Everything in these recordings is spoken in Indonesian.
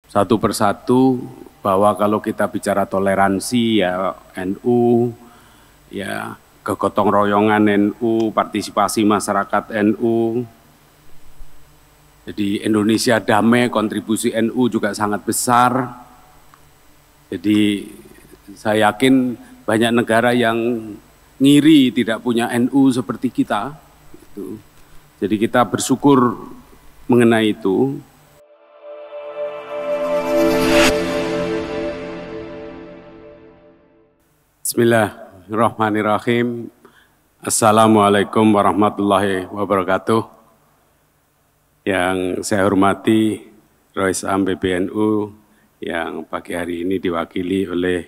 satu persatu bahwa kalau kita bicara toleransi ya NU, ya kegotong royongan NU, partisipasi masyarakat NU. Jadi Indonesia damai, kontribusi NU juga sangat besar. Jadi saya yakin banyak negara yang ngiri tidak punya NU seperti kita. Jadi kita bersyukur mengenai itu. Bismillahirrahmanirrahim. Assalamualaikum warahmatullahi wabarakatuh. Yang saya hormati Rois Am PBNU yang pagi hari ini diwakili oleh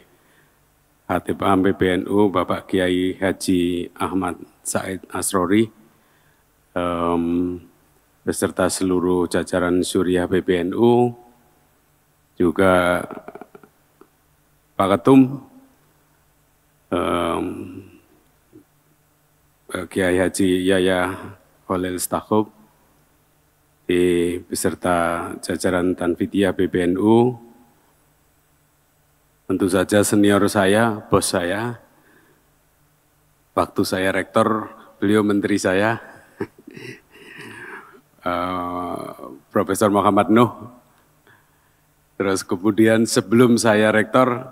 Khatib Am PBNU Bapak Kiai Haji Ahmad Said Asrori, beserta seluruh jajaran Suriah PBNU, juga Pak Ketum, Kiai Haji Yaya Khalil Stakuf, beserta jajaran Tanfidiyah PBNU, tentu saja senior saya, bos saya, waktu saya rektor, beliau menteri saya, Profesor Muhammad Nuh. Terus kemudian sebelum saya rektor,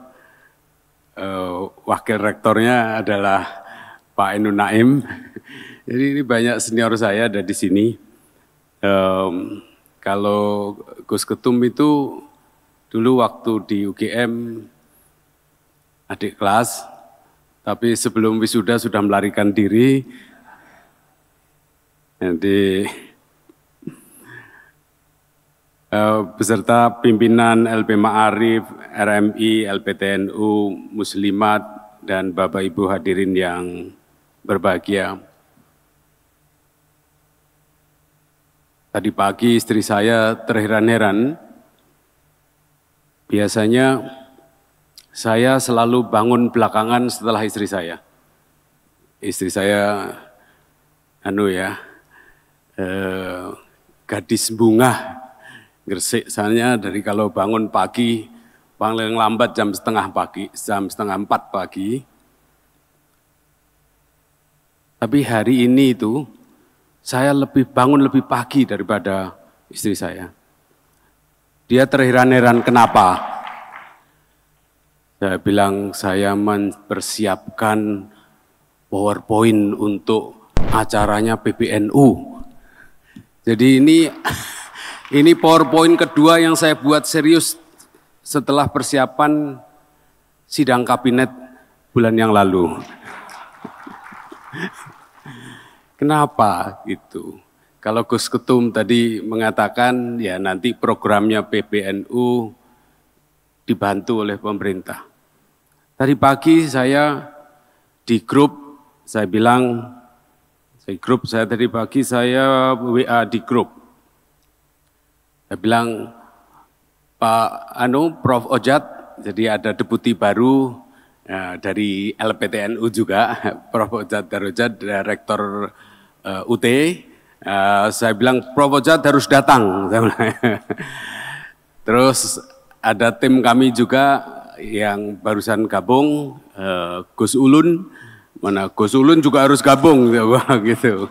wakil rektornya adalah Pak Enu Naim. Jadi ini banyak senior saya ada di sini. Kalau Gus Ketum itu dulu waktu di UGM adik kelas, tapi sebelum wisuda sudah melarikan diri. Jadi beserta pimpinan LP Ma'arif, RMI, LPTNU, Muslimat, dan Bapak Ibu hadirin yang berbahagia. Tadi pagi istri saya terheran-heran, biasanya saya selalu bangun belakangan setelah istri saya. Istri saya, gadis bunga, Gresik, soalnya dari kalau bangun pagi, paling lambat jam setengah 4 pagi. Tapi hari ini itu, saya bangun lebih pagi daripada istri saya. Dia terheran-heran kenapa? Saya bilang saya mempersiapkan PowerPoint untuk acaranya PBNU. Jadi ini PowerPoint kedua yang saya buat serius setelah persiapan sidang kabinet bulan yang lalu. Kenapa gitu? Kalau Gus Ketum tadi mengatakan ya nanti programnya PBNU dibantu oleh pemerintah. Tadi pagi saya di grup, saya bilang, tadi pagi saya WA di grup. Saya bilang, Prof. Ojat, jadi ada deputi baru dari LPTNU juga, Prof. Ojat Darojat, Rektor UT. Saya bilang, Prof. Ojat harus datang. Terus ada tim kami juga yang barusan gabung, Gus Ulun, Gus Ulun juga harus gabung, gitu.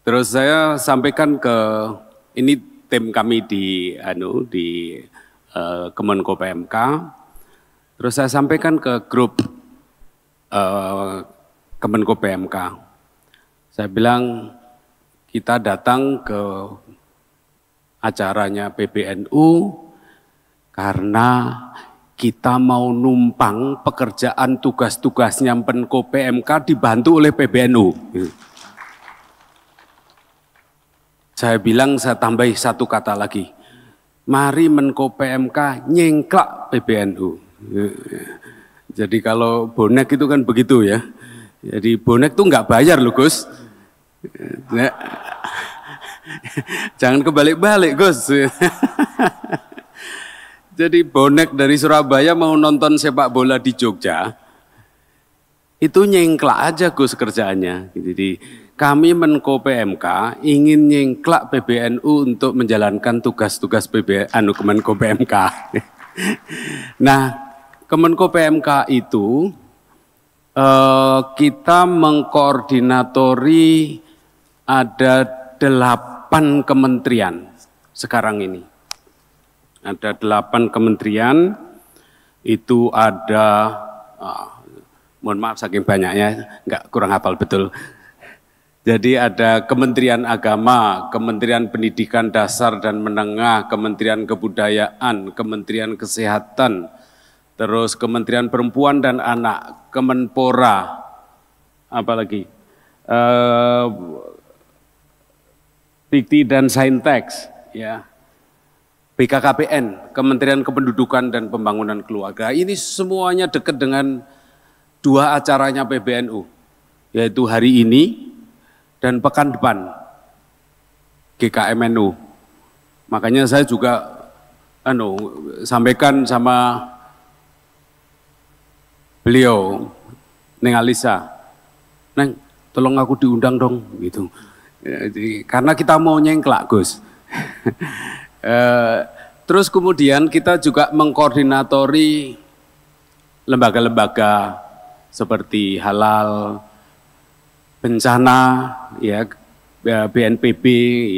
Terus saya sampaikan ini tim kami di Kemenko PMK. Terus saya sampaikan ke grup Kemenko PMK. Saya bilang kita datang ke acaranya PBNU karena kita mau numpang pekerjaan tugas-tugasnya Menko PMK dibantu oleh PBNU. Saya bilang, saya tambahi satu kata lagi. Mari Menko PMK nyengklak PBNU. Jadi kalau bonek itu kan begitu ya. Jadi bonek itu nggak bayar loh Gus. Jangan kebalik-balik Gus. Jadi bonek dari Surabaya mau nonton sepak bola di Jogja, itu nyengklak aja Gus kerjaannya. Jadi kami Menko PMK ingin nyengklak PBNU untuk menjalankan tugas-tugas Kemenko PMK. Nah, Kemenko PMK itu kita mengkoordinatori ada 8 kementerian sekarang ini. Ada 8 kementerian, itu ada, mohon maaf saking banyaknya, kurang hafal betul. Jadi ada Kementerian Agama, Kementerian Pendidikan Dasar dan Menengah, Kementerian Kebudayaan, Kementerian Kesehatan, terus Kementerian Perempuan dan Anak, Kemenpora, apalagi, Dikti dan Saintex, ya, BKKBN, Kementerian Kependudukan dan Pembangunan Keluarga. Ini semuanya dekat dengan 2 acaranya PBNU, yaitu hari ini dan pekan depan GKMNU. Makanya saya juga sampaikan sama beliau, Neng Alisa, Neng tolong aku diundang dong gitu. Karena kita mau nyengklak Gus. Terus kemudian kita juga mengkoordinatori lembaga-lembaga seperti Halal, bencana, ya, BNPB,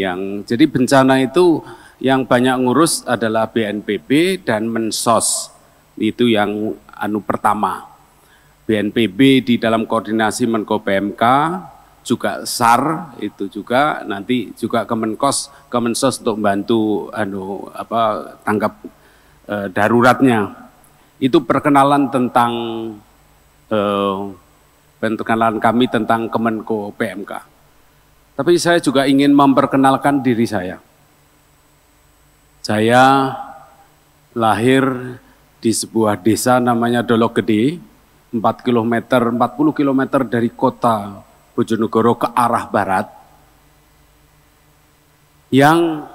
yang jadi bencana itu yang banyak ngurus adalah BNPB dan Mensos, itu yang pertama. BNPB di dalam koordinasi Menko PMK, juga SAR itu juga, nanti juga Kemensos untuk membantu tanggap daruratnya. Itu perkenalan tentang kami tentang Kemenko PMK. Tapi saya juga ingin memperkenalkan diri saya. Saya lahir di sebuah desa namanya Dolok Gede, 40 km dari kota Bojonegoro ke arah barat, yang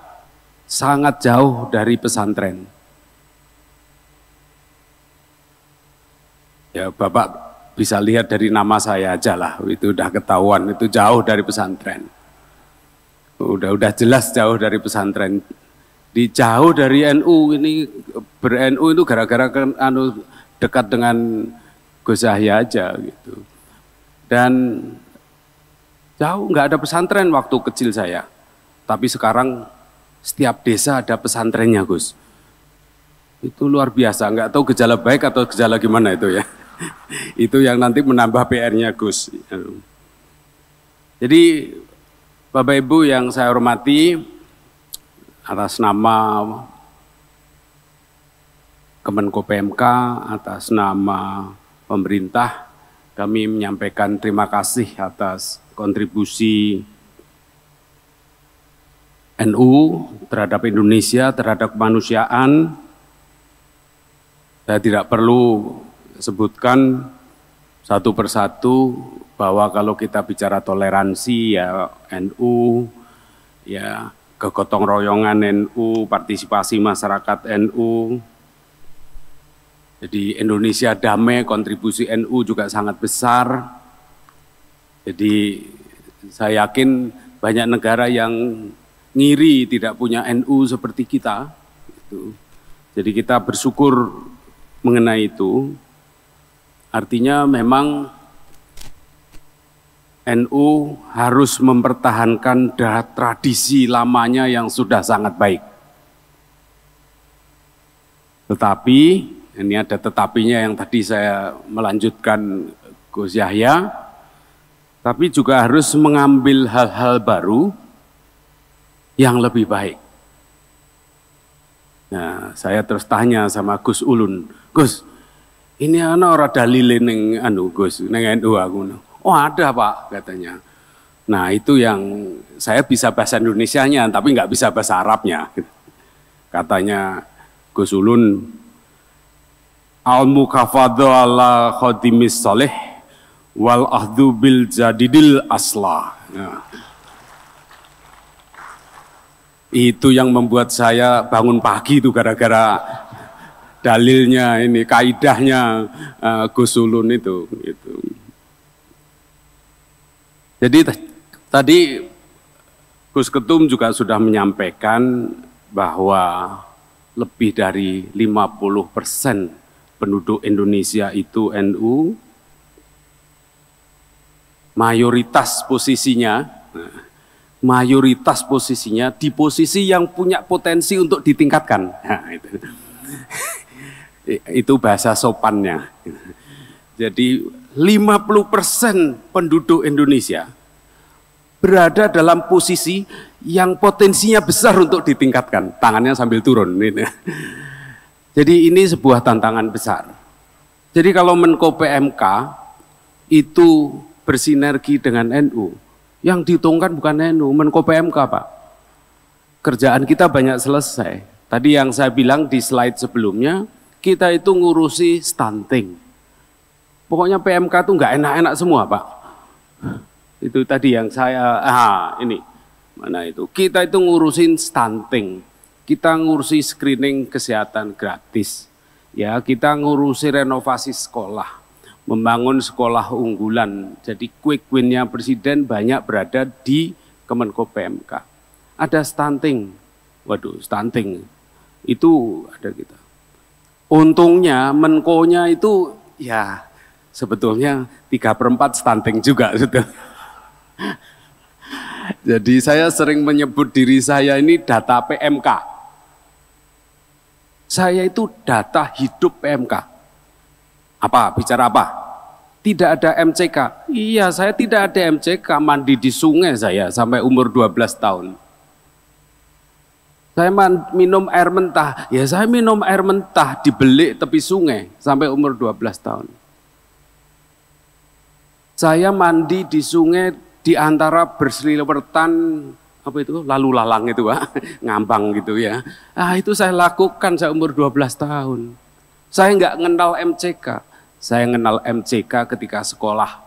sangat jauh dari pesantren. Ya, Bapak bisa lihat dari nama saya aja lah, itu udah ketahuan, itu jauh dari pesantren. Udah jelas jauh dari pesantren. Jauh dari NU, ini ber-NU itu gara-gara dekat dengan Gus Yahya aja gitu. Dan jauh nggak ada pesantren waktu kecil saya. Tapi sekarang setiap desa ada pesantrennya Gus. Itu luar biasa, nggak tahu gejala baik atau gejala gimana itu ya. Itu yang nanti menambah PR-nya Gus. Jadi Bapak Ibu yang saya hormati, atas nama Kemenko PMK, atas nama pemerintah, kami menyampaikan terima kasih atas kontribusi NU terhadap Indonesia, terhadap kemanusiaan. Saya tidak perlu sebutkan satu persatu bahwa kalau kita bicara toleransi, ya NU, ya kegotong royongan NU, partisipasi masyarakat NU. Jadi Indonesia damai, kontribusi NU juga sangat besar. Jadi saya yakin banyak negara yang ngiri tidak punya NU seperti kita. Jadi kita bersyukur mengenai itu. Artinya memang NU harus mempertahankan tradisi lamanya yang sudah sangat baik. Tetapi, ini ada tetapinya yang tadi saya melanjutkan Gus Yahya, tapi juga harus mengambil hal-hal baru yang lebih baik. Nah, saya terus tanya sama Gus Ulun, Gus, ini ora dalile ning Gus, ning NU aku. Oh ada Pak, katanya. Nah itu yang saya bisa bahasa Indonesianya, tapi nggak bisa bahasa Arabnya. Katanya Gus Ulun, al-mukafadhu ala khodimis soleh, wal ahdu bil jadidil aslah. Nah, itu yang membuat saya bangun pagi itu gara-gara dalilnya ini, kaidahnya Gus Ulun itu. Jadi Tadi Gus Ketum juga sudah menyampaikan bahwa lebih dari 50% penduduk Indonesia itu NU, mayoritas posisinya di posisi yang punya potensi untuk ditingkatkan. Nah, itu bahasa sopannya. Jadi 50% penduduk Indonesia berada dalam posisi yang potensinya besar untuk ditingkatkan. Tangannya sambil turun. Jadi ini sebuah tantangan besar. Jadi kalau Menko PMK itu bersinergi dengan NU, yang dihitungkan bukan NU, Menko PMK Pak. Kerjaan kita banyak selesai. Tadi yang saya bilang di slide sebelumnya, kita itu ngurusi stunting. Pokoknya PMK itu nggak enak-enak semua Pak. Itu tadi yang saya, ini, mana itu, kita itu ngurusin stunting, kita ngurusi screening kesehatan gratis, ya kita ngurusi renovasi sekolah, membangun sekolah unggulan, jadi quick win-nya Presiden banyak berada di Kemenko PMK. Ada stunting, waduh stunting, itu ada kita. Untungnya Menko-nya itu, ya sebetulnya 3/4 stunting juga, sudah. Jadi saya sering menyebut diri saya ini data PMK. Saya itu data hidup PMK. Apa? Bicara apa? Tidak ada MCK. Iya, saya tidak ada MCK, mandi di sungai saya sampai umur 12 tahun. Saya minum air mentah, ya saya minum air mentah di belik tepi sungai sampai umur 12 tahun. Saya mandi di sungai di antara berseliweran apa itu lalu lalang itu Pak, ngambang gitu ya. Itu saya lakukan saya umur 12 tahun. Saya nggak kenal MCK. Saya kenal MCK ketika sekolah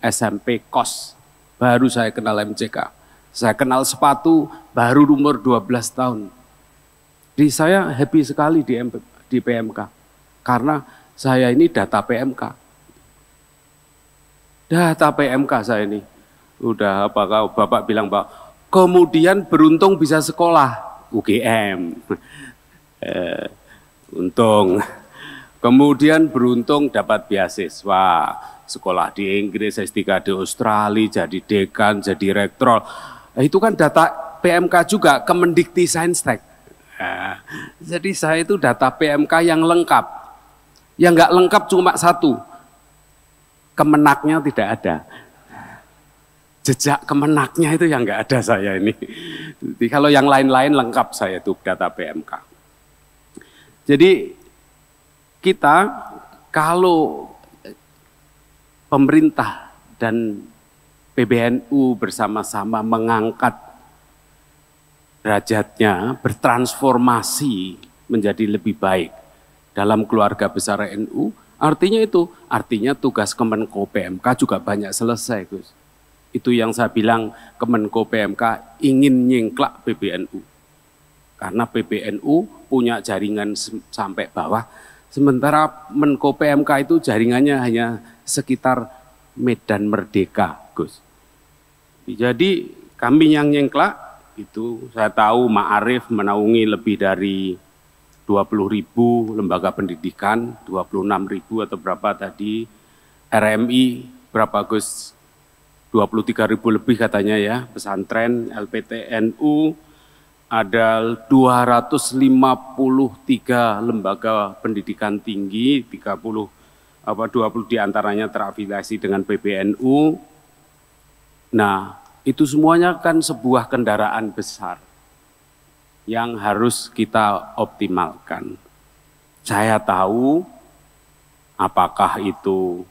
SMP KOS. Baru saya kenal MCK. Saya kenal sepatu baru umur 12 tahun. Jadi saya happy sekali di PMK. Karena saya ini data PMK. Data PMK saya ini. Udah apa Bapak bilang Pak, kemudian beruntung bisa sekolah UGM, untung, kemudian beruntung dapat beasiswa, sekolah di Inggris, S3 di Australia, jadi dekan, jadi rektor, itu kan data PMK juga, Kemendikti-Saintek. Jadi saya itu data PMK yang lengkap, yang nggak lengkap cuma satu, kemenaknya tidak ada. Jejak kemenaknya itu yang nggak ada saya ini. Jadi kalau yang lain-lain lengkap saya itu data PMK. Jadi kita kalau pemerintah dan PBNU bersama-sama mengangkat derajatnya, bertransformasi menjadi lebih baik dalam keluarga besar NU, artinya tugas Kemenko PMK juga banyak selesai Gus. Itu yang saya bilang Kemenko PMK ingin nyingklak PBNU. Karena PBNU punya jaringan sampai bawah, sementara Menko PMK itu jaringannya hanya sekitar Medan Merdeka, Gus. Jadi kami yang nyingklak, itu saya tahu Ma'arif menaungi lebih dari 20.000 lembaga pendidikan, 26.000 atau berapa tadi, RMI berapa Gus? 23.000 lebih katanya ya, pesantren, LPTNU, ada 253 lembaga pendidikan tinggi, 20 diantaranya terafiliasi dengan PBNU. Nah, itu semuanya kan sebuah kendaraan besar yang harus kita optimalkan. Saya tahu apakah itu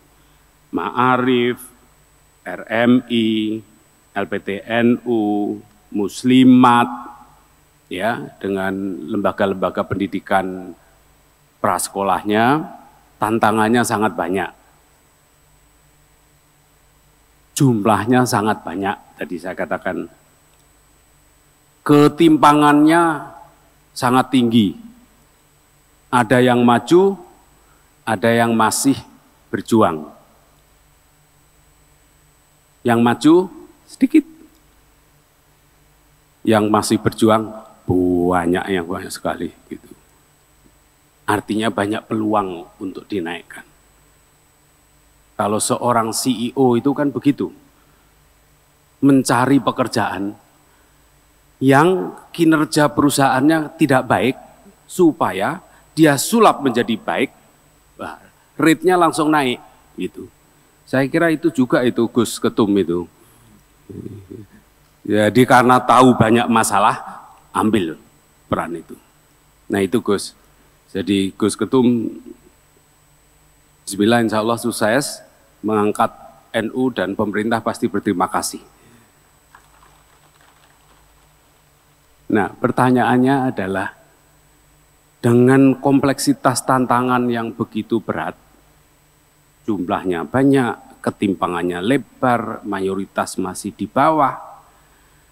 Ma'arif, RMI, LPTNU, Muslimat, ya dengan lembaga-lembaga pendidikan prasekolahnya, tantangannya sangat banyak. Jumlahnya sangat banyak, tadi saya katakan. Ketimpangannya sangat tinggi. Ada yang maju, ada yang masih berjuang. Yang maju sedikit, Yang masih berjuang banyak, yang banyak sekali gitu. Artinya banyak peluang untuk dinaikkan. Kalau seorang CEO itu kan begitu, mencari pekerjaan yang kinerja perusahaannya tidak baik, supaya dia sulap menjadi baik, rate-nya langsung naik gitu. Saya kira itu juga itu Gus Ketum itu. Jadi karena tahu banyak masalah, ambil peran itu. Nah itu Gus. Jadi Gus Ketum, bismillah insya Allah sukses mengangkat NU dan pemerintah pasti berterima kasih. Nah pertanyaannya adalah, dengan kompleksitas tantangan yang begitu berat, jumlahnya banyak, ketimpangannya lebar, mayoritas masih di bawah,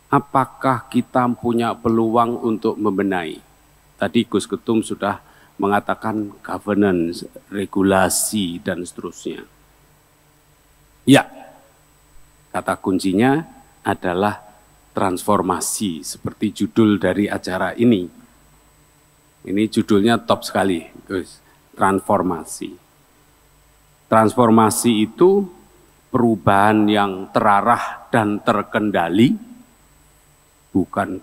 apakah kita punya peluang untuk membenahi? Tadi Gus Ketum sudah mengatakan governance, regulasi, dan seterusnya. Ya, kata kuncinya adalah transformasi, seperti judul dari acara ini. Ini judulnya top sekali, Gus, transformasi. Transformasi itu perubahan yang terarah dan terkendali, bukan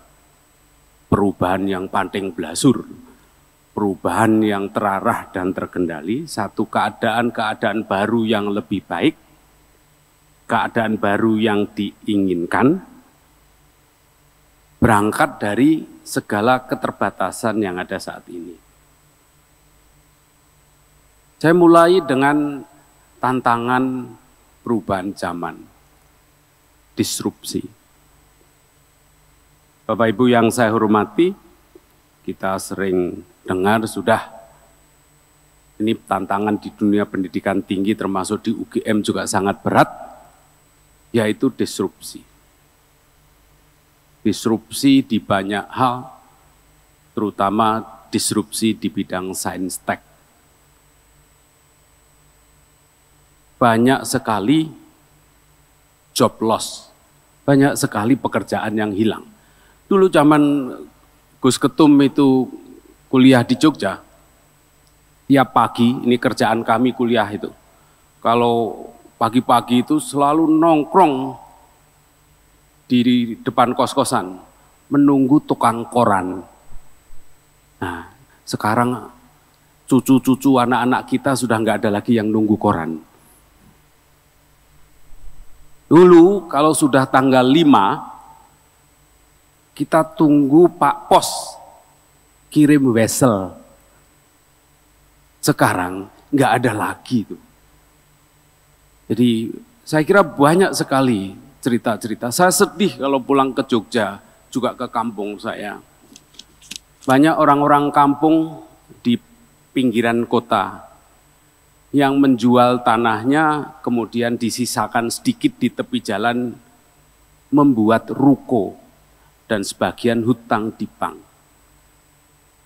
perubahan yang panting blasur. Perubahan yang terarah dan terkendali, satu keadaan baru yang lebih baik, keadaan baru yang diinginkan, berangkat dari segala keterbatasan yang ada saat ini. Saya mulai dengan tantangan perubahan zaman, disrupsi. Bapak Ibu yang saya hormati, kita sering dengar sudah, ini tantangan di dunia pendidikan tinggi termasuk di UGM juga sangat berat, yaitu disrupsi. Disrupsi di banyak hal, terutama disrupsi di bidang sains tek. Banyak sekali job loss, banyak sekali pekerjaan yang hilang. Dulu zaman Gus Ketum itu kuliah di Jogja, tiap pagi, ini kerjaan kami kuliah itu, kalau pagi-pagi itu selalu nongkrong di depan kos-kosan, menunggu tukang koran. Nah, sekarang cucu-cucu anak-anak kita sudah nggak ada lagi yang nunggu koran. Dulu kalau sudah tanggal 5, kita tunggu Pak Pos kirim wesel. Sekarang nggak ada lagi tuh. Jadi saya kira banyak sekali cerita-cerita. Saya sedih kalau pulang ke Jogja, juga ke kampung saya. Banyak orang-orang kampung di pinggiran kota yang menjual tanahnya, kemudian disisakan sedikit di tepi jalan, membuat ruko, dan sebagian hutang di bank.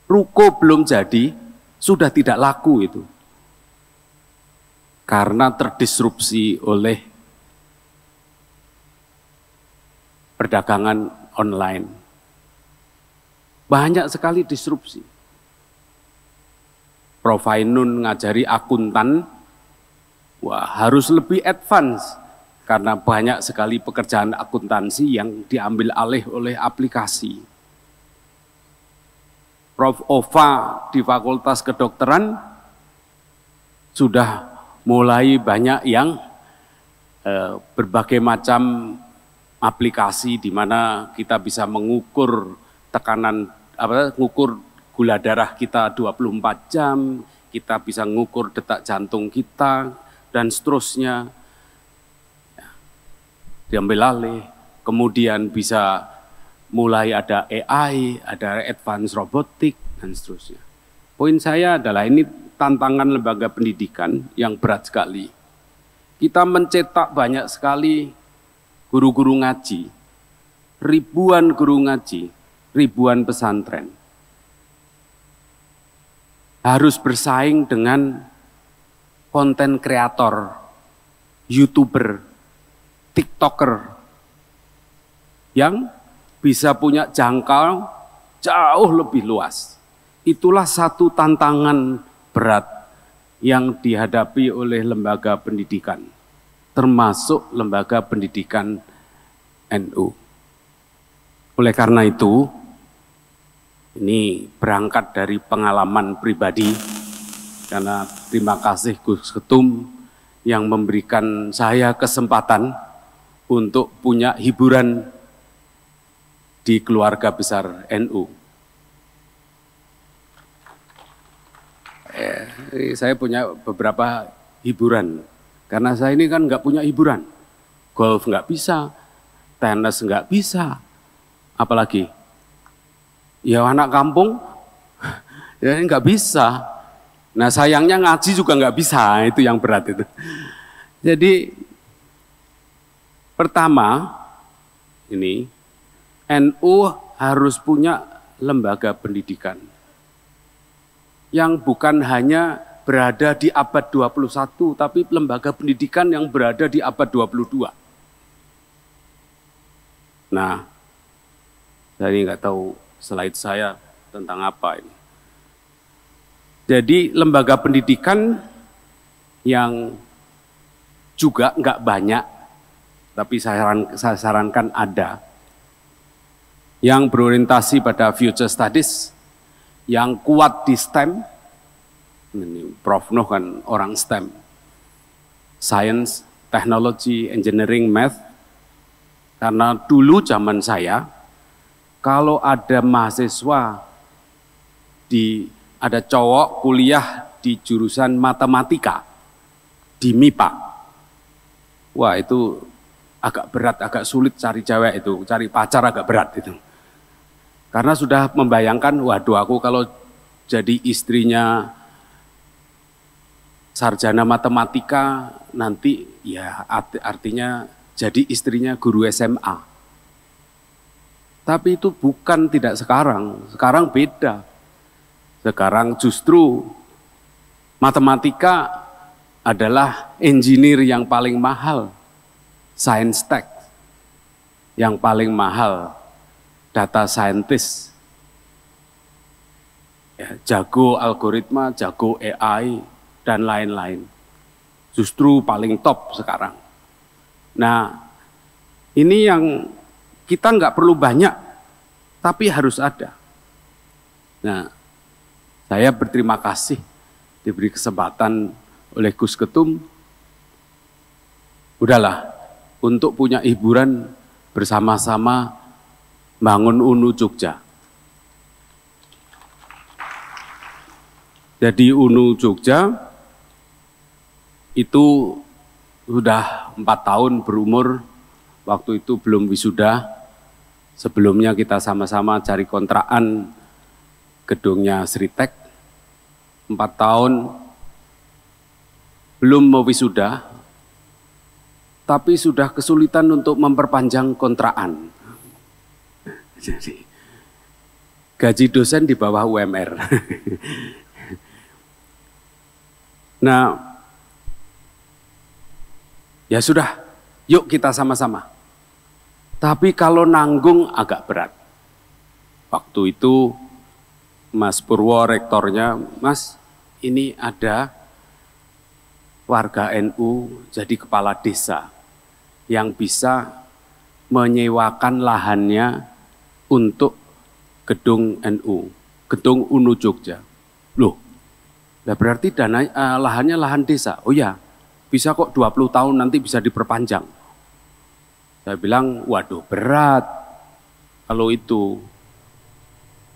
Ruko belum jadi, sudah tidak laku itu. Karena terdisrupsi oleh perdagangan online. Banyak sekali disrupsi. Prof. Ainun ngajari akuntan, wah harus lebih advance. Karena banyak sekali pekerjaan akuntansi yang diambil alih oleh aplikasi. Prof. Ova di Fakultas Kedokteran sudah mulai banyak yang berbagai macam aplikasi di mana kita bisa mengukur tekanan, mengukur gula darah kita 24 jam, kita bisa mengukur detak jantung kita, dan seterusnya. Diambil alih, kemudian bisa mulai ada AI, ada advance robotik, dan seterusnya. Poin saya adalah ini tantangan lembaga pendidikan yang berat sekali. Kita mencetak banyak sekali guru-guru ngaji, ribuan guru ngaji, ribuan pesantren. Harus bersaing dengan konten kreator, YouTuber, TikToker, yang bisa punya jangkau jauh lebih luas. Itulah satu tantangan berat yang dihadapi oleh lembaga pendidikan, termasuk lembaga pendidikan NU. Oleh karena itu, ini berangkat dari pengalaman pribadi, karena terima kasih Gus Ketum yang memberikan saya kesempatan untuk punya hiburan di keluarga besar NU. Saya punya beberapa hiburan, karena saya ini kan nggak punya hiburan. Golf nggak bisa, tenis nggak bisa, apalagi ya anak kampung ya nggak bisa. Nah sayangnya ngaji juga nggak bisa, itu yang berat itu. Jadi pertama ini NU harus punya lembaga pendidikan yang bukan hanya berada di abad 21, tapi lembaga pendidikan yang berada di abad 22. Nah, saya ini nggak tahu slide saya tentang apa ini. Jadi lembaga pendidikan yang juga nggak banyak, tapi saya sarankan ada, yang berorientasi pada future studies, yang kuat di STEM. Ini Prof. Noh kan orang STEM, Science, Technology, Engineering, Math. Karena dulu zaman saya, kalau ada mahasiswa, ada cowok kuliah di jurusan matematika, di MIPA, wah itu agak berat, agak sulit cari cewek itu, cari pacar agak berat itu. Karena sudah membayangkan, waduh aku kalau jadi istrinya sarjana matematika, nanti ya artinya jadi istrinya guru SMA. Tapi itu bukan tidak sekarang beda. Sekarang justru matematika adalah engineer yang paling mahal, science tech yang paling mahal, data scientist, ya, jago algoritma, jago AI, dan lain-lain. Justru paling top sekarang. Nah, ini yang kita nggak perlu banyak, tapi harus ada. Nah, saya berterima kasih diberi kesempatan oleh Gus Ketum. Udahlah, untuk punya hiburan bersama-sama bangun UNU Jogja. Jadi UNU Jogja itu sudah 4 tahun berumur, waktu itu belum wisuda. Sebelumnya kita sama-sama cari kontrakan gedungnya Sritek. 4 tahun belum mau wisuda, tapi sudah kesulitan untuk memperpanjang kontrakan. Jadi gaji dosen di bawah UMR. Nah, ya sudah, yuk kita sama-sama. Tapi kalau nanggung agak berat. Waktu itu Mas Purwo rektornya, Mas ini ada warga NU jadi kepala desa yang bisa menyewakan lahannya untuk gedung NU, gedung UNU Jogja. Loh, nah berarti lahannya lahan desa. Oh ya, bisa kok 20 tahun nanti bisa diperpanjang. Saya bilang, waduh berat kalau itu.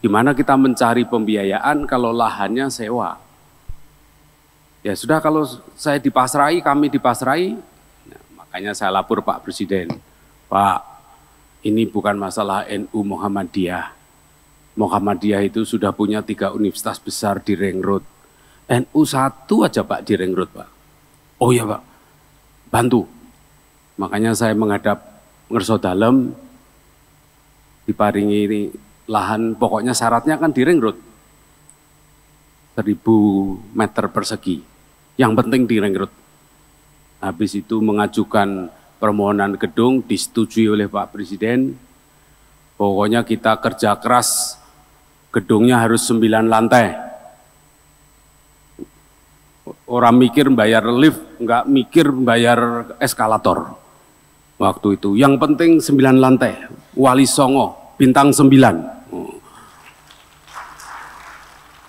Gimana kita mencari pembiayaan kalau lahannya sewa? Ya sudah, kalau saya dipasrai, kami dipasrai, nah, makanya saya lapor Pak Presiden. Pak, ini bukan masalah NU Muhammadiyah. Muhammadiyah itu sudah punya 3 universitas besar di Ring Road. NU 1 aja Pak di Ring Road, Pak. Oh ya Pak, bantu. Makanya saya menghadap ngerso dalem, diparingi ini lahan, pokoknya syaratnya kan di Ring Road. 1000 meter persegi, yang penting di Ring Road. Habis itu mengajukan permohonan gedung, disetujui oleh Pak Presiden. Pokoknya kita kerja keras, gedungnya harus 9 lantai. Orang mikir bayar lift, nggak mikir bayar eskalator. Waktu itu, yang penting 9 lantai, Wali Songo, bintang 9.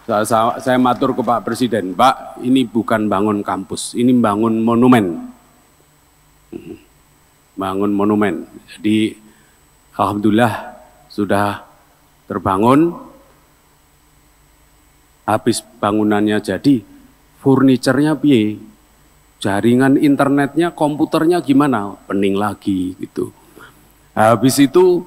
Saya matur ke Pak Presiden, Pak, ini bukan bangun kampus, ini bangun monumen. Bangun monumen. Jadi, alhamdulillah sudah terbangun. Habis bangunannya jadi, furniturnya piye? Jaringan internetnya, komputernya gimana? Pening lagi gitu. Habis itu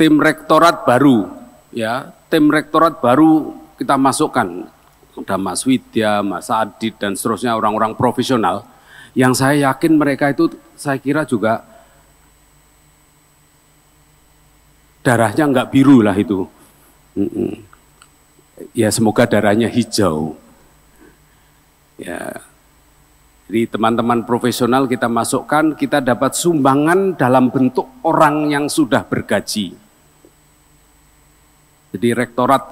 tim rektorat baru, ya, tim rektorat baru kita masukkan. Ada Mas Widya, Mas Adit dan seterusnya orang-orang profesional yang saya yakin mereka itu saya kira juga darahnya nggak biru lah itu. Ya semoga darahnya hijau. Ya. Jadi teman-teman profesional kita masukkan, kita dapat sumbangan dalam bentuk orang yang sudah bergaji. Jadi Rektorat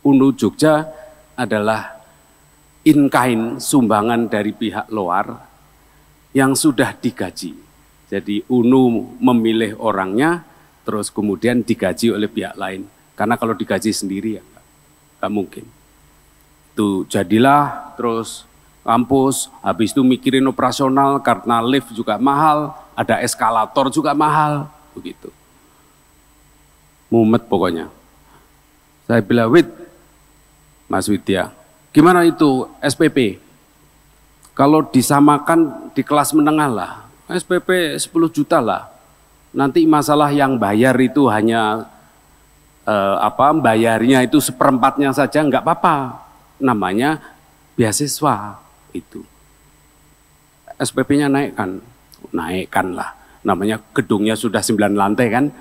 UNU Jogja adalah in-kind, sumbangan dari pihak luar yang sudah digaji. Jadi UNU memilih orangnya, terus kemudian digaji oleh pihak lain. Karena kalau digaji sendiri ya nggak mungkin. Itu jadilah terus kampus, habis itu mikirin operasional karena lift juga mahal, ada eskalator juga mahal, begitu. Mumet pokoknya. Saya bilang, Wid, Mas Widya, gimana itu SPP? Kalau disamakan di kelas menengah lah, SPP 10 juta lah. Nanti masalah yang bayar itu hanya bayarnya itu seperempatnya saja, nggak apa-apa. Namanya beasiswa itu. SPP-nya naikkan lah. Namanya gedungnya sudah 9 lantai kan,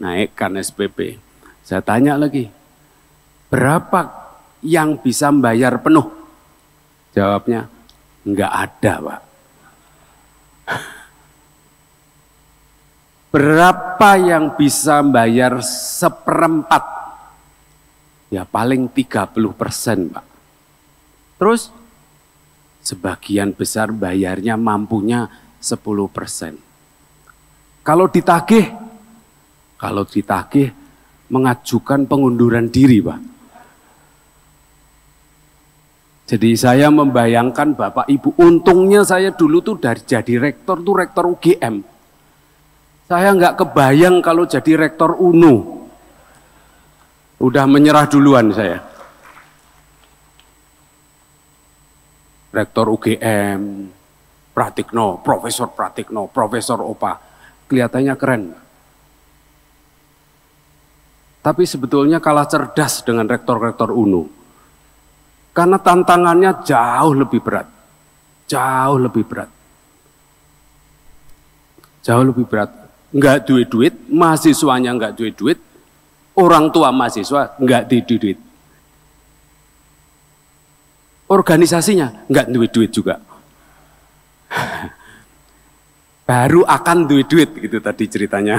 naikkan SPP. Saya tanya lagi, berapa yang bisa membayar penuh? Jawabnya, nggak ada, Pak. Berapa yang bisa membayar seperempat? Ya paling 30%, Pak. Terus sebagian besar bayarnya mampunya 10%. Kalau ditagih mengajukan pengunduran diri, Pak. Jadi saya membayangkan Bapak Ibu, untungnya saya dulu tuh dari jadi rektor tuh rektor UGM. Saya nggak kebayang kalau jadi rektor UNU. Udah menyerah duluan saya. Rektor UGM, Pratikno, Profesor Opa, kelihatannya keren. Tapi sebetulnya kalah cerdas dengan rektor-rektor UNU. Karena tantangannya jauh lebih berat. Jauh lebih berat. Jauh lebih berat. Enggak duit-duit, mahasiswanya enggak duit-duit, orang tua mahasiswa enggak duit-duit. Organisasinya enggak duit-duit juga. Baru akan duit-duit gitu tadi ceritanya.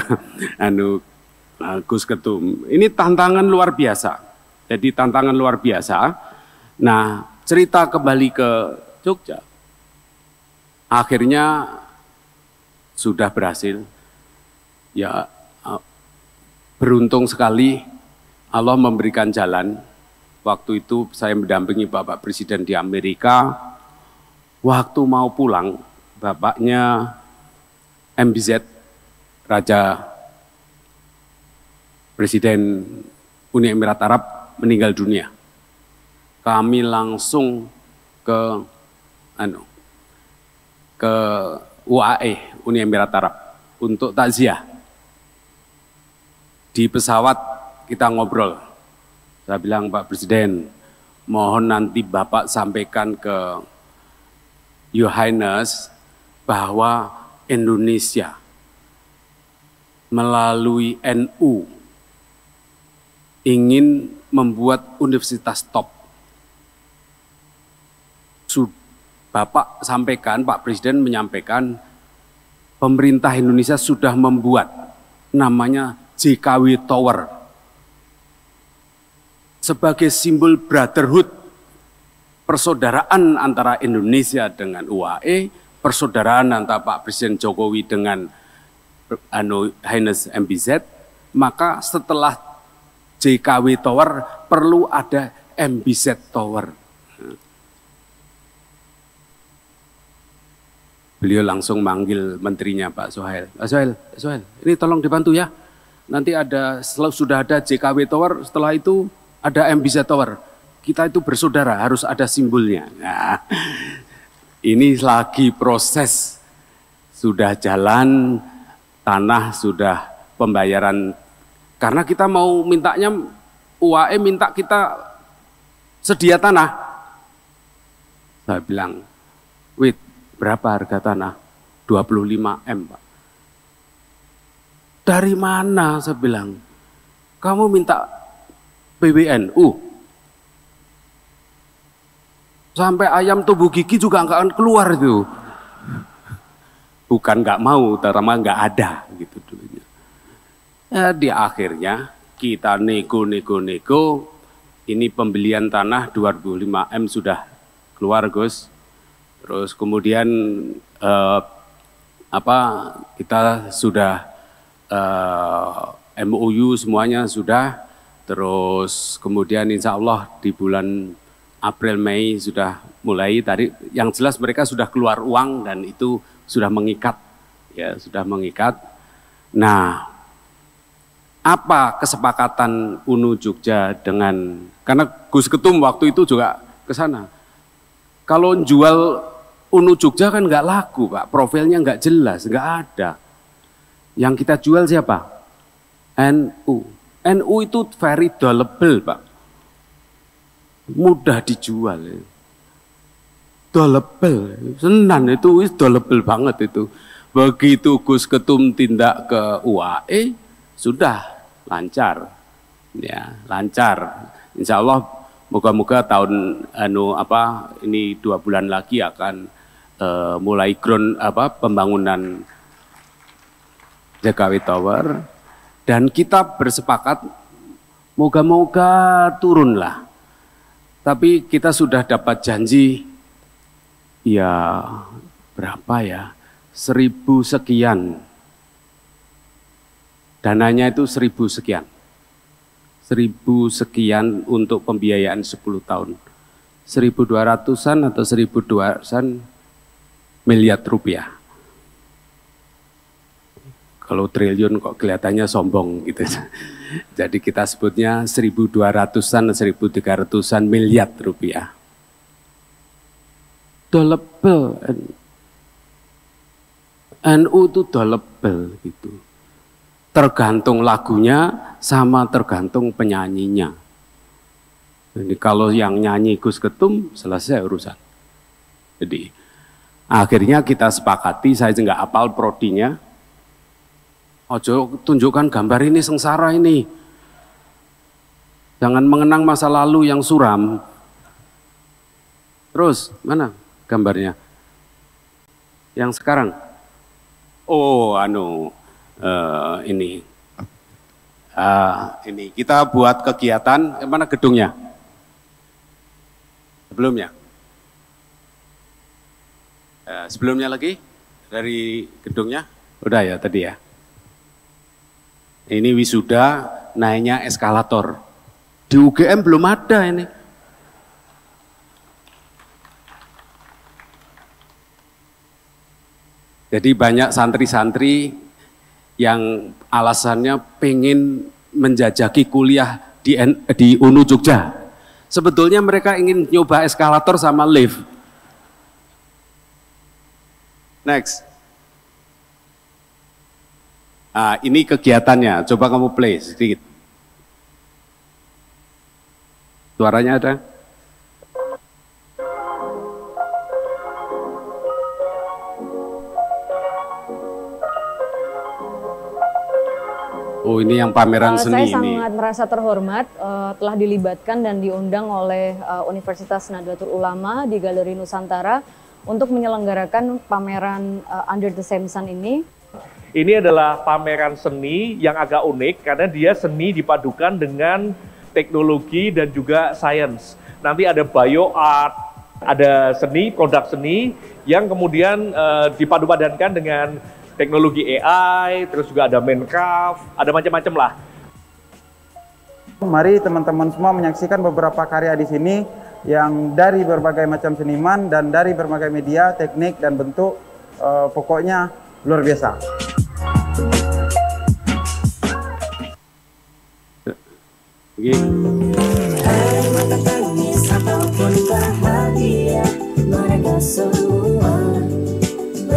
Gus Ketum. Ini tantangan luar biasa. Jadi tantangan luar biasa. Nah, cerita kembali ke Jogja. Akhirnya sudah berhasil. Ya, beruntung sekali Allah memberikan jalan. Waktu itu saya mendampingi Bapak Presiden di Amerika. Waktu mau pulang, bapaknya MBZ, Raja Presiden Uni Emirat Arab, meninggal dunia. Kami langsung ke UAE, Uni Emirat Arab, untuk takziah. Di pesawat kita ngobrol. Saya bilang, Pak Presiden, mohon nanti Bapak sampaikan ke Your Highness bahwa Indonesia melalui NU ingin membuat universitas top. Bapak sampaikan, Pak Presiden menyampaikan, pemerintah Indonesia sudah membuat namanya JKW Tower sebagai simbol brotherhood, persaudaraan antara Indonesia dengan UAE, persaudaraan antara Pak Presiden Jokowi dengan Highness MBZ, maka setelah JKW Tower perlu ada MBZ Tower. Beliau langsung manggil menterinya Pak Sohail. Pak Sohail, ini tolong dibantu ya. Nanti sudah ada JKW Tower, setelah itu ada MBZ Tower. Kita itu bersaudara, harus ada simbolnya. Nah, ini lagi proses, sudah jalan, tanah sudah pembayaran. Karena kita mau mintanya, UAE minta kita sedia tanah. Saya bilang, wait, berapa harga tanah? 25 M, Pak. Dari mana? Saya bilang, kamu minta PBNU. Sampai ayam tubuh gigi juga nggak akan keluar itu. Bukan nggak mau, terutama nggak ada gitu dulunya. Ya, di akhirnya kita nego. Ini pembelian tanah 25 M sudah keluar, Gus. Terus kemudian kita sudah MOU semuanya sudah. Terus kemudian insya Allah di bulan April Mei sudah mulai tadi. Yang jelas mereka sudah keluar uang dan itu sudah mengikat, ya sudah mengikat. Nah, apa kesepakatan UNU Jogja dengan, karena Gus Ketum waktu itu juga ke sana. Kalau jual UNU Jogja kan nggak laku, Pak. Profilnya nggak jelas, nggak ada. Yang kita jual siapa? NU. NU itu very doable, Pak. Mudah dijual. Doable, senang itu, doable banget itu. Begitu Gus Ketum tindak ke UAE, sudah lancar, ya lancar. Insya Allah, moga-moga tahun ini 2 bulan lagi akan mulai pembangunan JKW Tower, dan kita bersepakat moga-moga turunlah. Tapi kita sudah dapat janji, ya berapa ya, 1.000 sekian. Dananya itu 1.000 sekian. 1.000 sekian untuk pembiayaan 10 tahun. 1.200-an atau 1.200-an miliar rupiah. Kalau triliun kok kelihatannya sombong gitu. Jadi kita sebutnya 1.200-an, 1.300-an miliar rupiah. Doable. NU itu doable gitu. Tergantung lagunya sama tergantung penyanyinya. Jadi kalau yang nyanyi Gus Ketum selesai urusan. Jadi akhirnya kita sepakati, saya nggak hafal prodinya. Ojo tunjukkan gambar ini sengsara ini. Jangan mengenang masa lalu yang suram. Terus mana gambarnya? Yang sekarang? Oh, ini kita buat kegiatan. Mana gedungnya? Sebelumnya? Sebelumnya lagi dari gedungnya? Udah ya tadi ya. Ini wisuda naiknya eskalator. Di UGM belum ada ini. Jadi banyak santri-santri yang alasannya pengen menjajaki kuliah di UNU Jogja. Sebetulnya mereka ingin nyoba eskalator sama lift. Next. Nah, ini kegiatannya, coba kamu play sedikit. Suaranya ada? Oh, ini yang pameran seni ini. Saya sangat merasa terhormat telah dilibatkan dan diundang oleh Universitas Nahdlatul Ulama di Galeri Nusantara untuk menyelenggarakan pameran Under the Same Sun ini. Ini adalah pameran seni yang agak unik karena dia seni dipadukan dengan teknologi dan juga sains. Nanti ada bio art, ada seni, produk seni yang kemudian dipadu-padankan dengan teknologi AI, terus juga ada Minecraft, ada macam-macam lah. Mari teman-teman semua menyaksikan beberapa karya di sini yang dari berbagai macam seniman dan dari berbagai media, teknik dan bentuk, pokoknya luar biasa.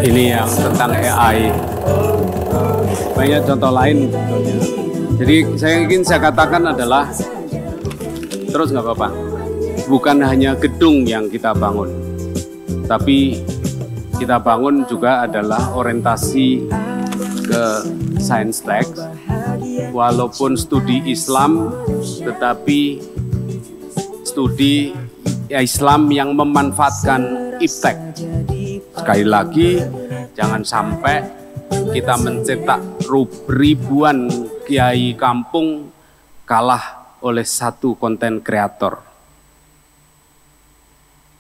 Ini yang tentang AI. Banyak contoh lain. Jadi saya katakan adalah, terus nggak apa-apa, bukan hanya gedung yang kita bangun, tapi kita bangun juga adalah orientasi ke science tech. Walaupun studi Islam, tetapi studi Islam yang memanfaatkan iptek. Sekali lagi, jangan sampai kita mencetak ribuan kiai kampung kalah oleh satu konten kreator.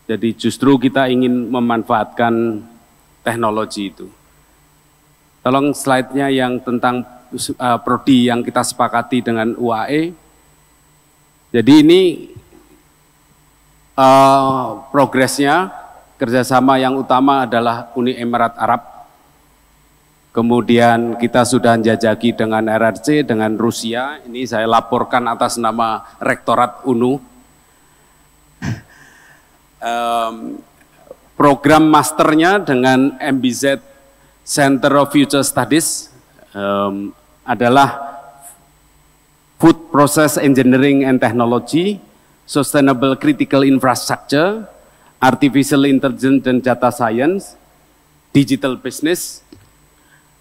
Jadi justru kita ingin memanfaatkan teknologi itu. Tolong slide-nya yang tentang prodi yang kita sepakati dengan UAE. Jadi ini progresnya, kerjasama yang utama adalah Uni Emirat Arab. Kemudian kita sudah menjajaki dengan RRC, dengan Rusia. Ini saya laporkan atas nama Rektorat UNU. Program masternya dengan MBZ Center of Future Studies adalah Food Process Engineering and Technology, Sustainable Critical Infrastructure, Artificial Intelligence and Data Science, Digital Business.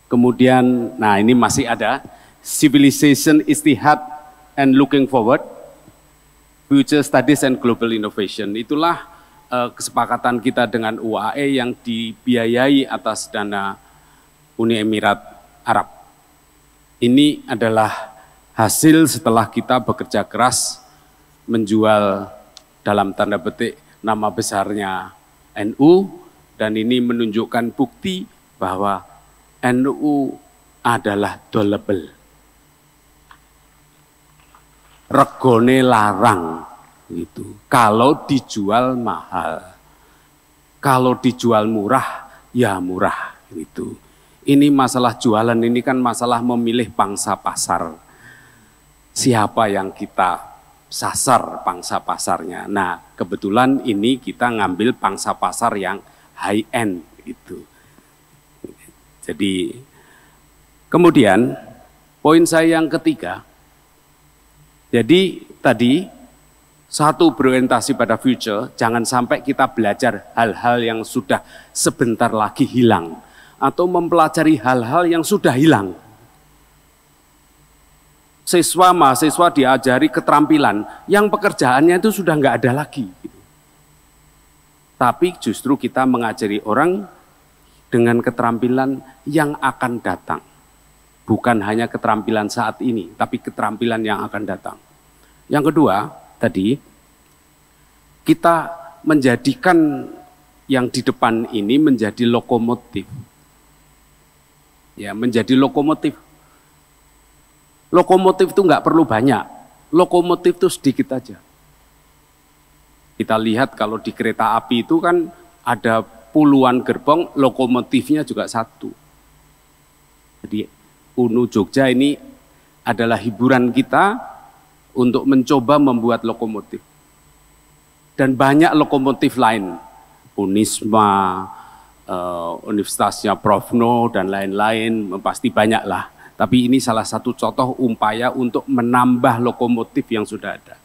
Kemudian, nah ini masih ada, Civilization, Istihad, and Looking Forward, Future Studies and Global Innovation. Itulah kesepakatan kita dengan UAE yang dibiayai atas dana Uni Emirat Arab. Ini adalah hasil setelah kita bekerja keras menjual dalam tanda petik nama besarnya NU, dan ini menunjukkan bukti bahwa NU adalah dolable. Regone larang gitu. Kalau dijual mahal, kalau dijual murah ya murah gitu. Ini masalah jualan, ini kan masalah memilih pangsa pasar. Siapa yang kita sasar pangsa pasarnya. Nah, kebetulan ini kita ngambil pangsa pasar yang high end itu. Jadi kemudian poin saya yang ketiga. Jadi tadi satu, berorientasi pada future, jangan sampai kita belajar hal-hal yang sudah sebentar lagi hilang atau mempelajari hal-hal yang sudah hilang. Siswa mahasiswa diajari keterampilan yang pekerjaannya itu sudah nggak ada lagi. Tapi justru kita mengajari orang dengan keterampilan yang akan datang. Bukan hanya keterampilan saat ini, tapi keterampilan yang akan datang. Yang kedua, tadi kita menjadikan yang di depan ini menjadi lokomotif. Ya, menjadi lokomotif. Lokomotif itu nggak perlu banyak, lokomotif itu sedikit aja. Kita lihat kalau di kereta api itu kan ada puluhan gerbong, lokomotifnya juga satu. Jadi UNU Jogja ini adalah hiburan kita untuk mencoba membuat lokomotif. Dan banyak lokomotif lain, Unisma, Universitasnya Prof. No, dan lain-lain, pasti banyak lah. Tapi ini salah satu contoh upaya untuk menambah lokomotif yang sudah ada.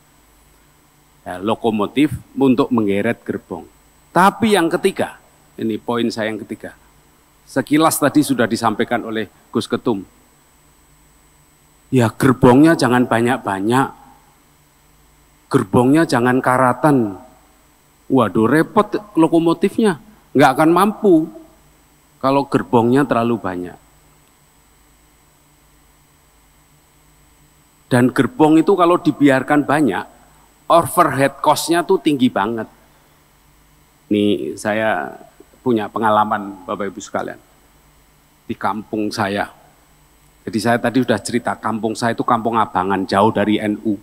Ya, lokomotif untuk menggeret gerbong. Tapi yang ketiga, ini poin saya yang ketiga. Sekilas tadi sudah disampaikan oleh Gus Ketum. Ya, gerbongnya jangan banyak-banyak. Gerbongnya jangan karatan. Waduh, repot lokomotifnya. Nggak akan mampu kalau gerbongnya terlalu banyak. Dan gerbong itu kalau dibiarkan banyak, overhead cost-nya tuh tinggi banget. Nih saya punya pengalaman Bapak Ibu sekalian. Di kampung saya. Jadi saya tadi sudah cerita, kampung saya itu kampung Abangan, jauh dari NU.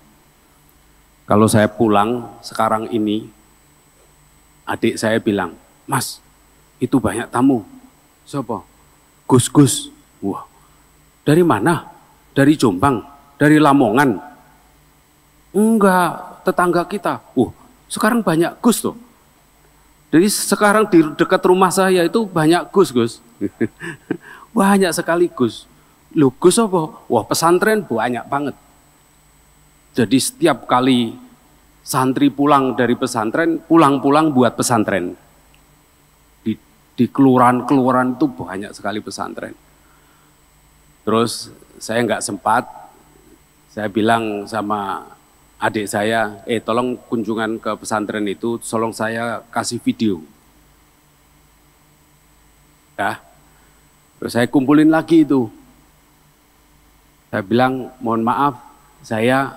Kalau saya pulang sekarang ini, adik saya bilang, "Mas, itu banyak tamu." Siapa? Gus-gus. Wah, dari mana? Dari Jombang, dari Lamongan. Enggak, tetangga kita. Sekarang banyak Gus tuh. Jadi sekarang di dekat rumah saya itu banyak Gus. Banyak sekali Gus. Loh, Gus apa? Wah, pesantren banyak banget. Jadi setiap kali santri pulang dari pesantren, pulang-pulang buat pesantren. Di kelurahan-kelurahan itu banyak sekali pesantren. Terus saya nggak sempat, saya bilang sama adik saya, tolong kunjungan ke pesantren itu, tolong saya kasih video. Ya, terus saya kumpulin lagi itu. Saya bilang, mohon maaf, saya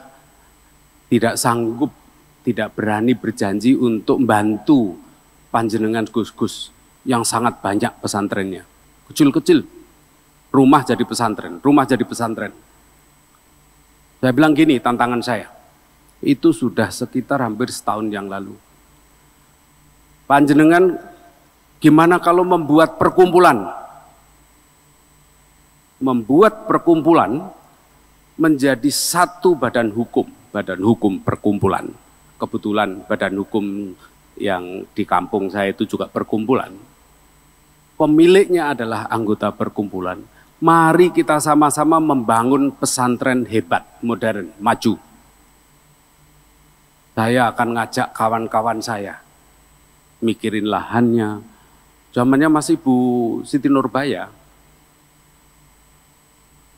tidak sanggup, tidak berani berjanji untuk membantu panjenengan Gus-gus yang sangat banyak pesantrennya. Kecil-kecil, rumah jadi pesantren, rumah jadi pesantren. Saya bilang gini, tantangan saya, itu sudah sekitar hampir setahun yang lalu. Panjenengan gimana kalau membuat perkumpulan? Membuat perkumpulan menjadi satu badan hukum perkumpulan. Kebetulan badan hukum yang di kampung saya itu juga perkumpulan. Pemiliknya adalah anggota perkumpulan. Mari kita sama-sama membangun pesantren hebat, modern, maju. Saya akan ngajak kawan-kawan saya, mikirin lahannya. Zamannya masih Bu Siti Nurbaya.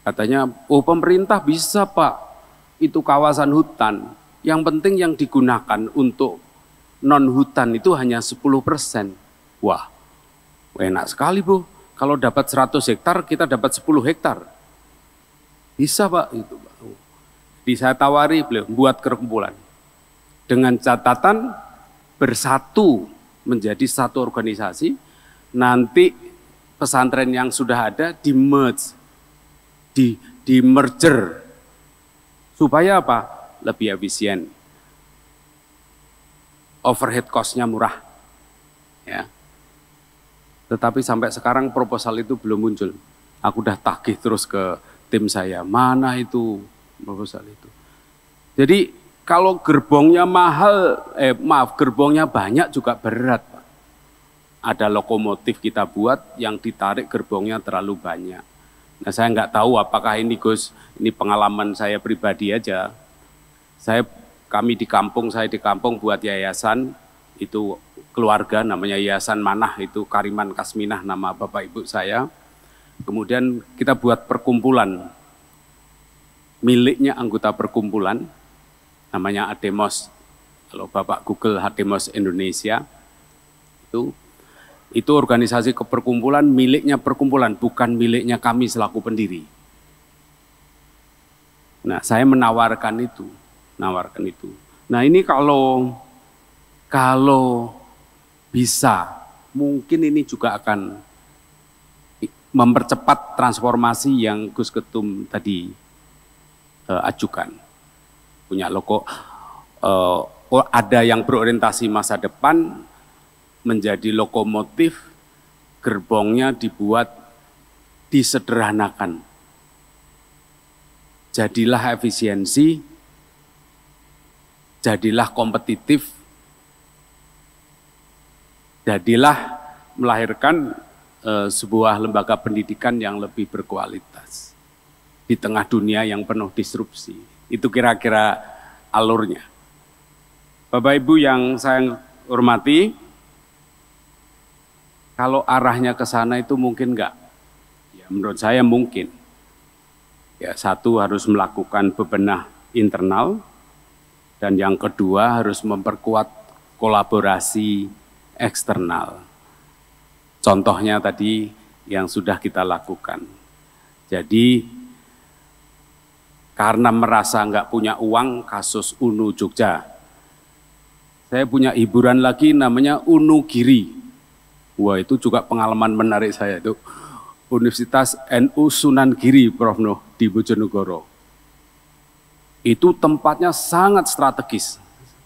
Katanya, pemerintah bisa Pak, itu kawasan hutan. Yang penting yang digunakan untuk non-hutan itu hanya 10%. Wah, enak sekali Bu. Kalau dapat 100 hektar, kita dapat 10 hektar. Bisa Pak. Itu, Pak. Jadi saya tawari beliau, buat perkumpulan. Dengan catatan bersatu menjadi satu organisasi, nanti pesantren yang sudah ada di-merge. Di merger supaya apa? Lebih efisien, overhead cost-nya murah, ya. Tetapi sampai sekarang proposal itu belum muncul. Aku udah tagih terus ke tim saya, mana itu proposal itu. Jadi kalau gerbongnya mahal, gerbongnya banyak juga berat, Pak. Ada lokomotif kita buat yang ditarik gerbongnya terlalu banyak. Nah, saya nggak tahu apakah ini Gus, ini pengalaman saya pribadi aja. Kami di kampung, saya di kampung buat yayasan, itu keluarga namanya Yayasan Manah, itu Kariman Kasminah nama bapak ibu saya. Kemudian kita buat perkumpulan, miliknya anggota perkumpulan, namanya Ademos. Kalau Bapak Google Ademos Indonesia, itu organisasi keperkumpulan miliknya perkumpulan, bukan miliknya kami selaku pendiri. Nah, saya menawarkan itu. Nah, ini kalau bisa, mungkin ini juga akan mempercepat transformasi yang Gus Ketum tadi ajukan. Punya ada yang berorientasi masa depan, menjadi lokomotif, gerbongnya dibuat disederhanakan. Jadilah efisiensi, jadilah kompetitif, jadilah melahirkan sebuah lembaga pendidikan yang lebih berkualitas di tengah dunia yang penuh disrupsi. Itu kira-kira alurnya. Bapak Ibu yang saya hormati, kalau arahnya ke sana itu mungkin enggak? Ya, menurut saya mungkin. Ya, satu harus melakukan bebenah internal, dan yang kedua harus memperkuat kolaborasi eksternal. Contohnya tadi yang sudah kita lakukan. Jadi karena merasa nggak punya uang, kasus UNU Jogja. Saya punya hiburan lagi namanya UNU Giri. Wah, itu juga pengalaman menarik saya itu. Universitas NU Sunan Giri, Prof. Nuh, di Bojonegoro. Itu tempatnya sangat strategis.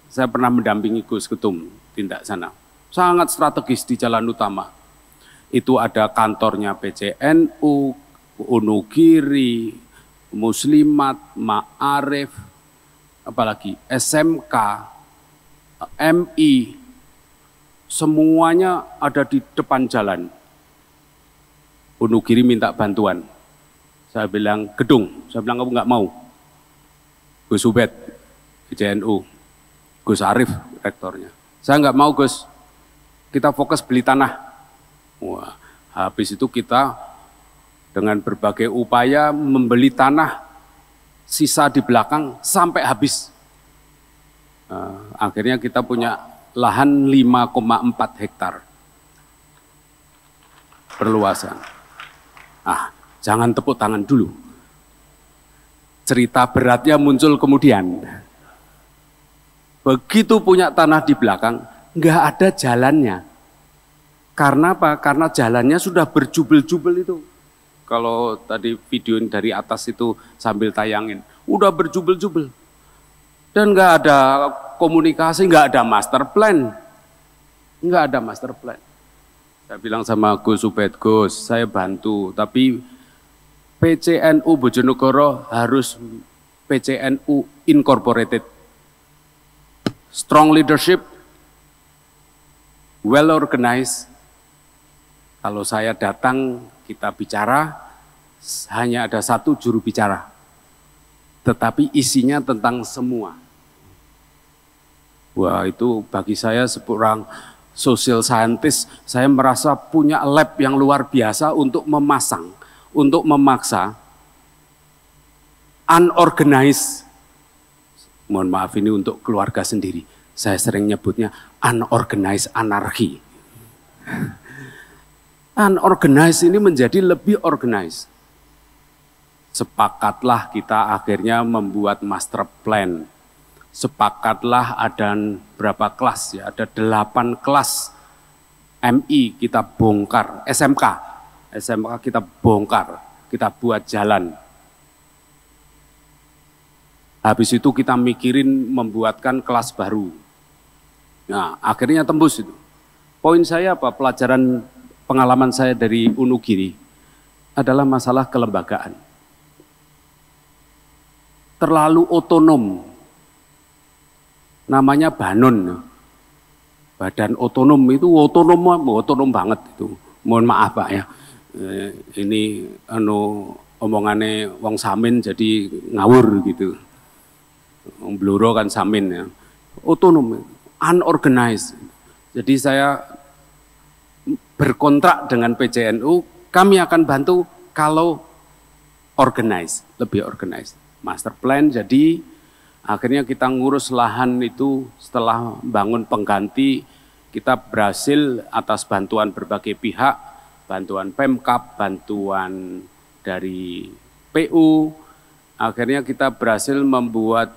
Saya pernah mendampingi Gus Ketum tindak sana. Sangat strategis di jalan utama. Itu ada kantornya PCNU, UNU Giri, Muslimat, Ma'arif, apalagi SMK, MI, semuanya ada di depan jalan. UNU Giri minta bantuan. Saya bilang gedung, saya bilang kamu nggak mau. Gus Ubed, PCNU, Gus Arif, rektornya. Saya nggak mau Gus, kita fokus beli tanah. Wah, habis itu kita dengan berbagai upaya membeli tanah sisa di belakang sampai habis. Akhirnya kita punya lahan 5,4 hektar perluasan. Jangan tepuk tangan dulu. Cerita beratnya muncul kemudian. Begitu punya tanah di belakang, nggak ada jalannya. Karena apa? Karena jalannya sudah berjubel-jubel itu. Kalau tadi video dari atas itu sambil tayangin, udah berjubel-jubel. Dan nggak ada komunikasi, nggak ada master plan. Nggak ada master plan. Saya bilang sama Gus Ubed, Gus, saya bantu, tapi PCNU Bojonegoro harus PCNU Incorporated. Strong leadership, well organized. Kalau saya datang, kita bicara, hanya ada satu juru bicara. Tetapi isinya tentang semua. Wah, itu bagi saya seorang social scientist, saya merasa punya lab yang luar biasa untuk memasang, untuk memaksa unorganized, mohon maaf ini untuk keluarga sendiri, saya sering nyebutnya unorganized anarki. Unorganized ini menjadi lebih organized. Sepakatlah kita akhirnya membuat master plan. Sepakatlah ada berapa kelas ya, ada 8 kelas MI kita bongkar, SMK kita bongkar, kita buat jalan. Habis itu kita mikirin membuatkan kelas baru. Nah, akhirnya tembus itu. Poin saya apa? Pelajaran pengalaman saya dari UNU Giri adalah masalah kelembagaan. Terlalu otonom. Namanya Banon. Badan otonom itu otonom banget itu. Mohon maaf Pak ya. Ini omongane wong Samin jadi ngawur gitu. Wong Bluro kan Samin ya. Otonom, unorganized. Jadi saya berkontrak dengan PCNU, kami akan bantu kalau organized, lebih organized. Master plan jadi akhirnya kita ngurus lahan itu setelah bangun pengganti, kita berhasil atas bantuan berbagai pihak, bantuan Pemkab, bantuan dari PU, akhirnya kita berhasil membuat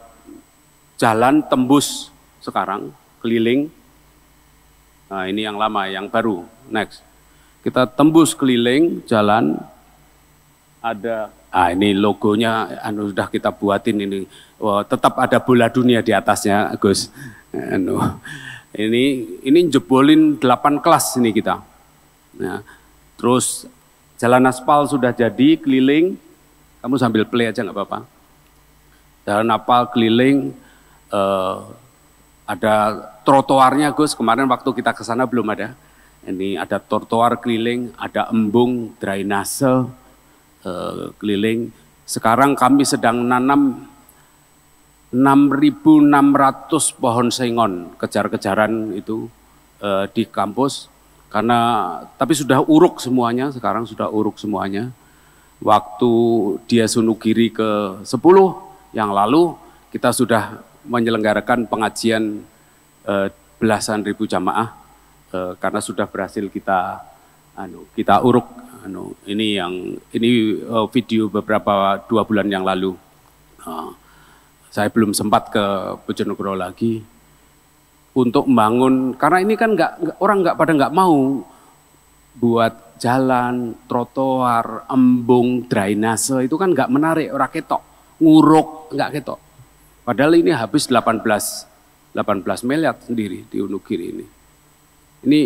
jalan tembus sekarang, keliling. Nah ini yang lama, yang baru, next. Kita tembus keliling jalan, ada, ini logonya sudah kita buatin ini. Tetap ada bola dunia di atasnya, Gus. Ini jebolin 8 kelas ini kita. Nah, terus jalan aspal sudah jadi keliling, kamu sambil play aja nggak apa-apa. Jalan aspal keliling, ada trotoarnya Gus, kemarin waktu kita ke sana belum ada. Ini ada trotoar keliling, ada embung, drainase keliling. Sekarang kami sedang nanam 6.600 pohon sengon, kejar-kejaran itu di kampus. Tapi sudah uruk semuanya, sekarang sudah uruk semuanya. Waktu dia Sunugiri ke 10 yang lalu, kita sudah menyelenggarakan pengajian belasan ribu jamaah karena sudah berhasil kita uruk. Ini video beberapa 2 bulan yang lalu Saya belum sempat ke Bojonegoro lagi untuk membangun, karena ini kan orang pada nggak mau buat jalan, trotoar, embung, drainase, itu kan nggak menarik, orang ketok, nguruk, nggak ketok. Padahal ini habis 18 miliar sendiri di Wonogiri ini. Ini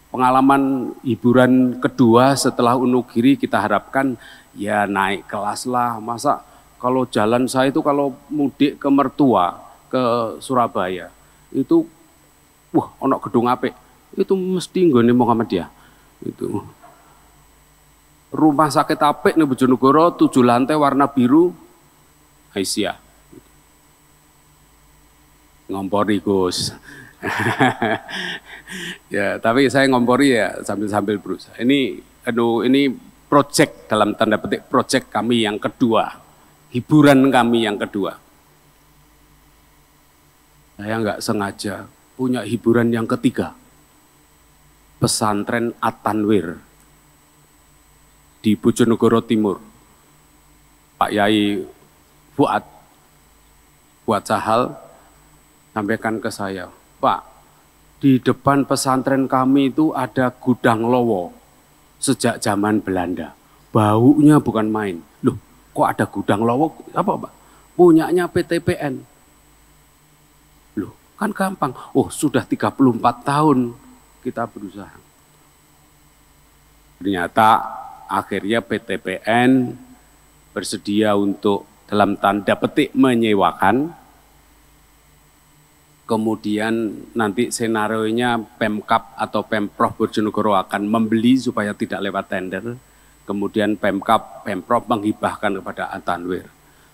pengalaman hiburan kedua setelah Wonogiri, kita harapkan ya naik kelas lah. Masa kalau jalan saya itu kalau mudik ke Mertua, ke Surabaya, itu wah ono gedung apik, itu mesti nggone Muhammadiyah. Itu rumah sakit apik nih Bojonegoro, 7 lantai warna biru, Aisyah. Ngompori Gus. Ya, tapi saya ngompori ya sambil berusaha. Ini project dalam tanda petik project kami yang kedua, hiburan kami yang kedua. Saya nggak sengaja punya hiburan yang ketiga, pesantren At-Tanwir di Bojonegoro Timur. Pak Yai Fuad Sahal sampaikan ke saya, Pak, di depan pesantren kami itu ada gudang lowo sejak zaman Belanda. Baunya bukan main. Loh, kok ada gudang lowo? Apa, Pak? Punyanya PTPN. Loh, kan gampang. Oh, sudah 34 tahun kita berusaha. Ternyata akhirnya PTPN bersedia untuk dalam tanda petik menyewakan. Kemudian nanti senarionya Pemkab atau Pemprov Bojonegoro akan membeli supaya tidak lewat tender. Kemudian Pemprov menghibahkan kepada At-Tanwir.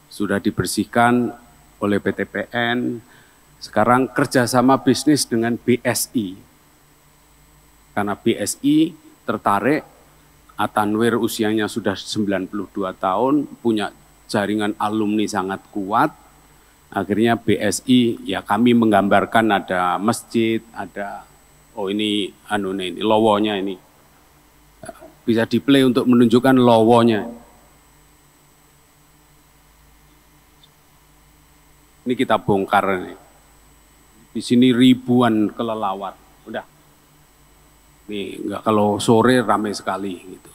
Sudah dibersihkan oleh PTPN. Sekarang kerjasama bisnis dengan BSI. Karena BSI tertarik, At-Tanwir usianya sudah 92 tahun, punya jaringan alumni sangat kuat. Akhirnya BSI, ya kami menggambarkan ada masjid, ada, oh ini lowonya ini. Bisa di-play untuk menunjukkan lowonya. Ini kita bongkar nih. Di sini ribuan kelelawar. Udah. Nih, enggak, kalau sore ramai sekali gitu.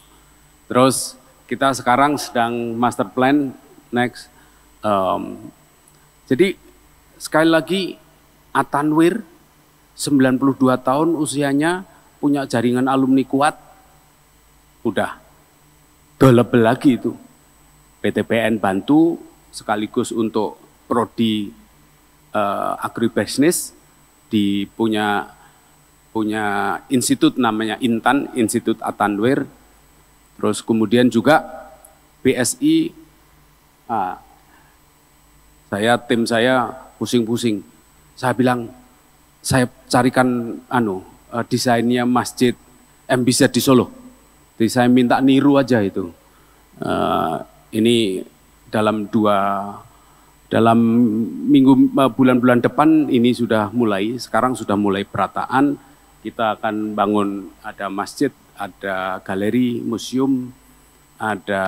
Terus kita sekarang sedang master plan next. Jadi sekali lagi At-Tanwir 92 tahun usianya, punya jaringan alumni kuat, udah double lagi itu. PTPN bantu sekaligus untuk prodi agribisnis, di punya institut namanya Intan, Institut At-Tanwir. Terus kemudian juga BSI, tim saya pusing-pusing. Saya bilang, saya carikan desainnya masjid MBZ di Solo. Jadi saya minta niru aja itu. Ini dalam bulan-bulan depan ini sudah mulai, sekarang sudah mulai perataan. Kita akan bangun, ada masjid, ada galeri, museum, ada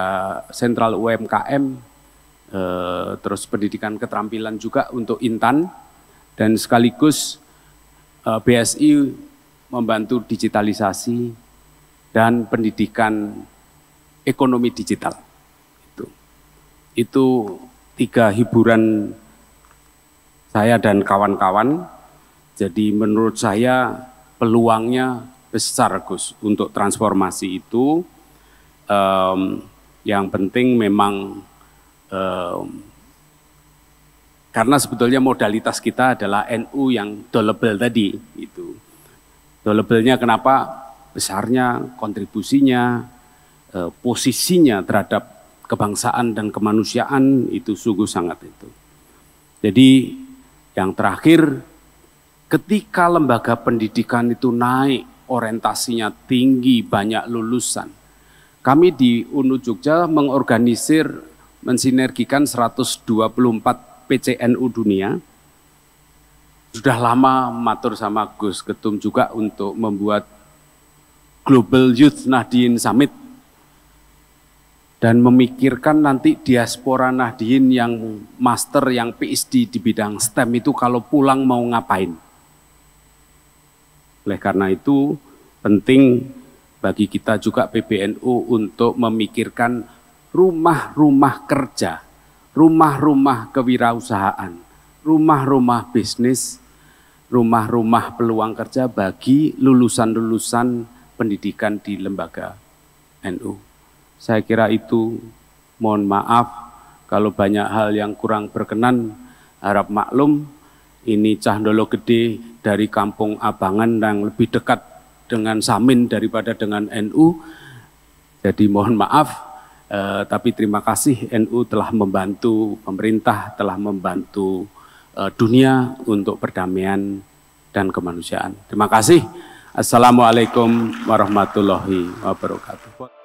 sentral UMKM, terus pendidikan keterampilan juga untuk Intan, dan sekaligus BSI membantu digitalisasi dan pendidikan ekonomi digital. Itu 3 hiburan saya dan kawan-kawan. Jadi menurut saya peluangnya besar, Gus, untuk transformasi itu. Yang penting memang karena sebetulnya modalitas kita adalah NU yang dolable tadi. Itu dolable-nya kenapa? Besarnya, kontribusinya, posisinya terhadap kebangsaan dan kemanusiaan itu sungguh sangat itu. Jadi yang terakhir, ketika lembaga pendidikan itu naik, orientasinya tinggi, banyak lulusan, kami di UNU Jogja mengorganisir, mensinergikan 124 PCNU dunia. Sudah lama matur sama Gus Ketum juga untuk membuat Global Youth Nahdien Summit. dan memikirkan nanti diaspora Nahdien yang master, yang PhD di bidang STEM itu kalau pulang mau ngapain. Oleh karena itu penting bagi kita juga PBNU untuk memikirkan rumah-rumah kerja, rumah-rumah kewirausahaan, rumah-rumah bisnis, rumah-rumah peluang kerja bagi lulusan-lulusan pendidikan di lembaga NU. Saya kira itu, mohon maaf kalau banyak hal yang kurang berkenan, harap maklum. Ini Cah Ndolo Gede dari Kampung Abangan yang lebih dekat dengan Samin daripada dengan NU. Jadi mohon maaf, tapi terima kasih NU telah membantu, pemerintah telah membantu dunia untuk perdamaian dan kemanusiaan. Terima kasih. Assalamualaikum warahmatullahi wabarakatuh.